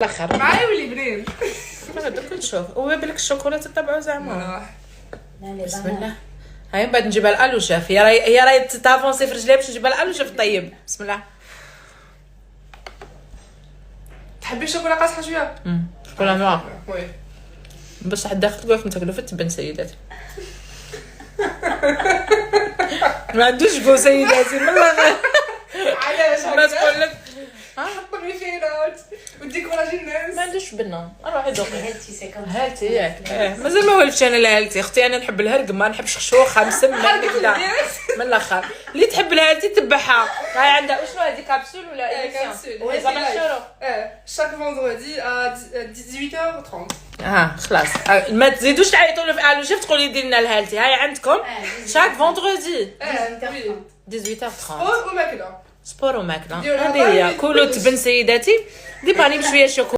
الاخر معايا واللي بنين. دوك نشوف وبالك الشوكولاته تبعو زعما. لا بسم الله. هاي من بعد نجيبها الالوشه هي راهي تافونسي في رجليها باش نجيبها الالوشه في الطيب. بسم الله. تحبي الشوكولا قاصحه شويه؟ شوكولا نوار وي بصح الداخل تقولك نتاكلو في التبن سيداتي. ما عندوش بو سيداتي من الاخر. علاش ما تقول لك حط لي فينات وديكوراجي الناس. ما عندوش بنه روحي دوقي هالتي سيكون هالتي ياك. مازال ما ولفتش انا لهالتي اختي. انا نحب الهرق ما نحبش خشوخه مسمنه كذا من الاخر. اللي تحب الهالتي تبعها. هاي عندها وشنو هذه كابسول ولا كابسول. وي زعما الشروق. chaque vendredi à 18h30. خلاص ما تزيدوش تعيطوا له في الوجه تقولي دير لنا الهالتي. هاي عندكم شاك فوندردي 18h30 وماكله سبور وماكله. ديروا هذه هي لها كلوا تبن سيداتي. دي باني بشويه شوكولا.